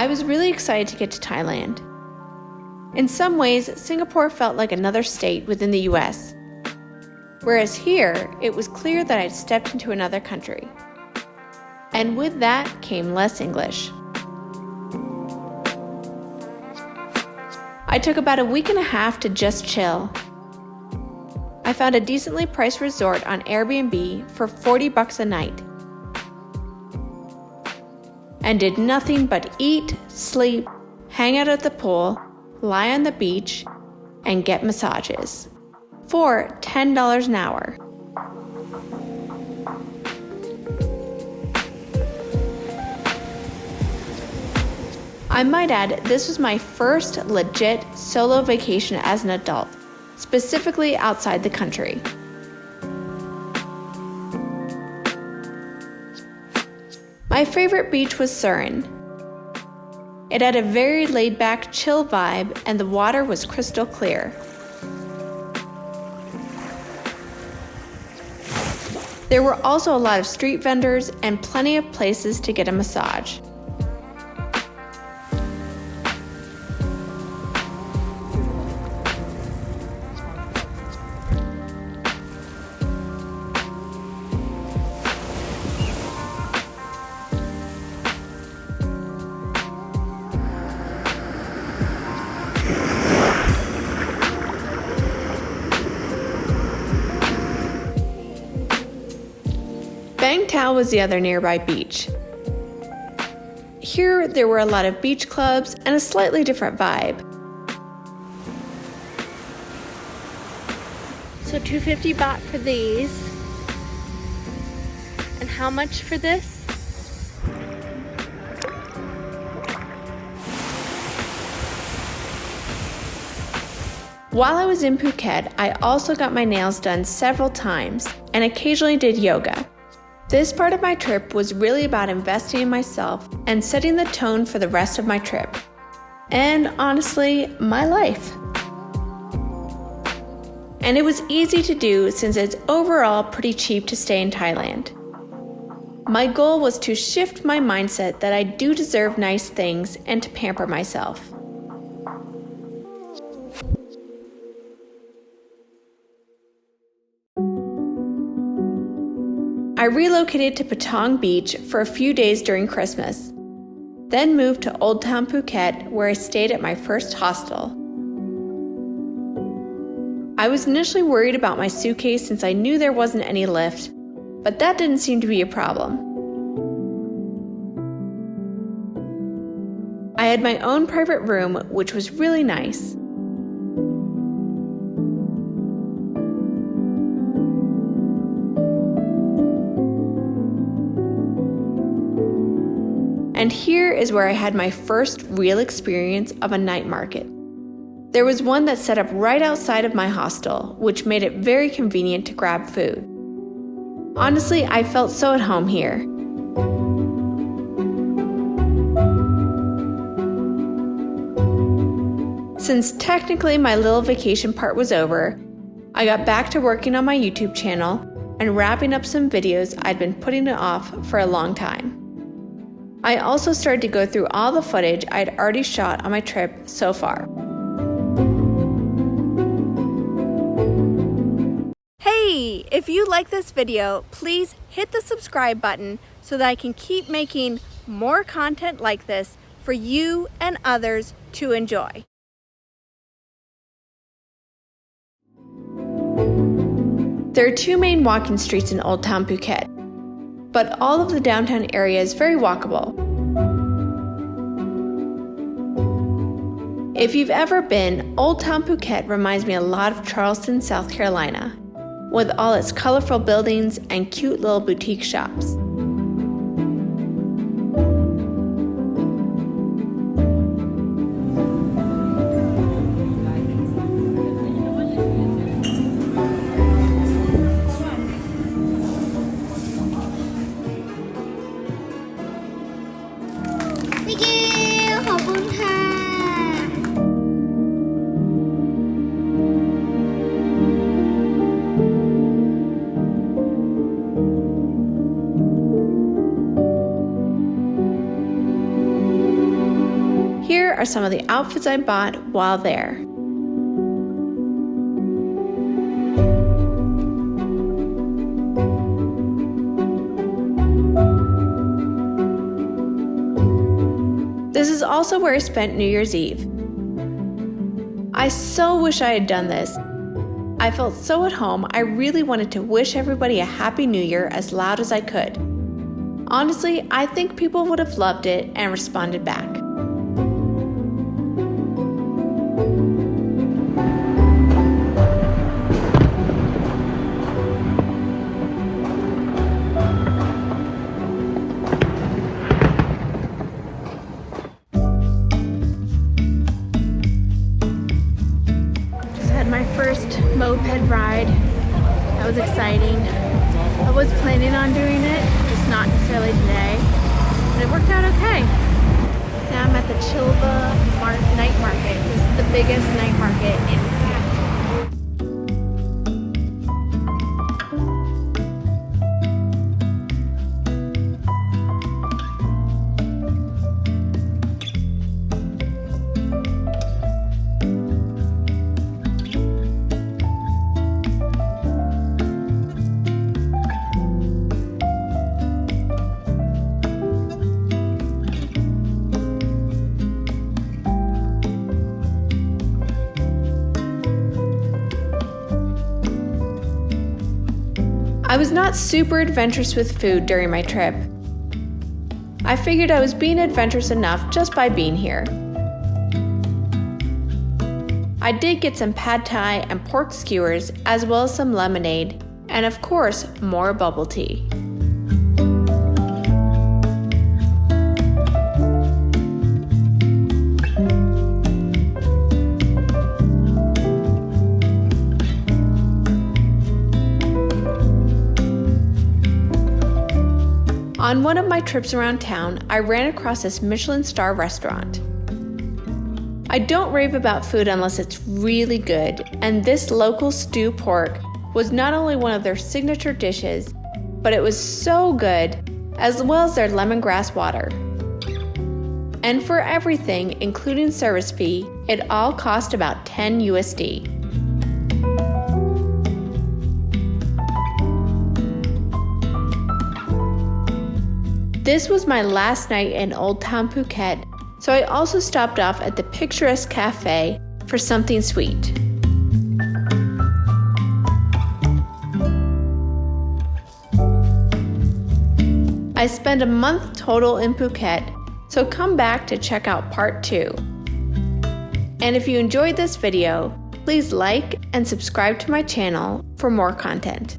I was really excited to get to Thailand. In some ways, Singapore felt like another state within the US, whereas here, it was clear that I'd stepped into another country. And with that came less English. I took about a week and a half to just chill. I found a decently priced resort on Airbnb for $40 a night, and did nothing but eat, sleep, hang out at the pool, lie on the beach, and get massages for $10 an hour. I might add, this was my first legit solo vacation as an adult, specifically outside the country. My favorite beach was Surin. It had a very laid-back, chill vibe, and the water was crystal clear. There were also a lot of street vendors and plenty of places to get a massage. Bang Tao was the other nearby beach. Here, there were a lot of beach clubs and a slightly different vibe. So 250 baht for these. And how much for this? While I was in Phuket, I also got my nails done several times and occasionally did yoga. This part of my trip was really about investing in myself and setting the tone for the rest of my trip. And honestly, my life. And it was easy to do since it's overall pretty cheap to stay in Thailand. My goal was to shift my mindset that I do deserve nice things and to pamper myself. I relocated to Pt1 Beach for a few days during Christmas, then moved to Old Town Phuket where I stayed at my first hostel. I was initially worried about my suitcase since I knew there wasn't any lift, but that didn't seem to be a problem. I had my own private room, which was really nice. And here is where I had my first real experience of a night market. There was one that set up right outside of my hostel, which made it very convenient to grab food. Honestly, I felt so at home here. Since technically my little vacation part was over, I got back to working on my YouTube channel and wrapping up some videos I'd been putting off for a long time. I also started to go through all the footage I'd already shot on my trip so far. Hey, if you like this video, please hit the subscribe button so that I can keep making more content like this for you and others to enjoy. There are two main walking streets in Old Town Phuket, but all of the downtown area is very walkable. If you've ever been, Old Town Phuket reminds me a lot of Charleston, South Carolina, with all its colorful buildings and cute little boutique shops. are some of the outfits I bought while there. This is also where I spent New Year's Eve. I so wish I had done this. I felt so at home, I really wanted to wish everybody a Happy New Year as loud as I could. Honestly, I think people would have loved it and responded back. My first moped ride. That was exciting. I was planning on doing it, just not necessarily today, but it worked out okay. Now I'm at the Chillva night market. This is the biggest night market in Phuket. I was not super adventurous with food during my trip. I figured I was being adventurous enough just by being here. I did get some pad thai and pork skewers, as well as some lemonade, and of course, more bubble tea. On one of my trips around town, I ran across this Michelin star restaurant. I don't rave about food unless it's really good, and this local stew pork was not only one of their signature dishes, but it was so good, as well as their lemongrass water. And for everything, including service fee, it all cost about 10 USD. This was my last night in Old Town Phuket, so I also stopped off at the Picturesque Cafe for something sweet. I spent a month total in Phuket, so come back to check out part 2. And if you enjoyed this video, please like and subscribe to my channel for more content.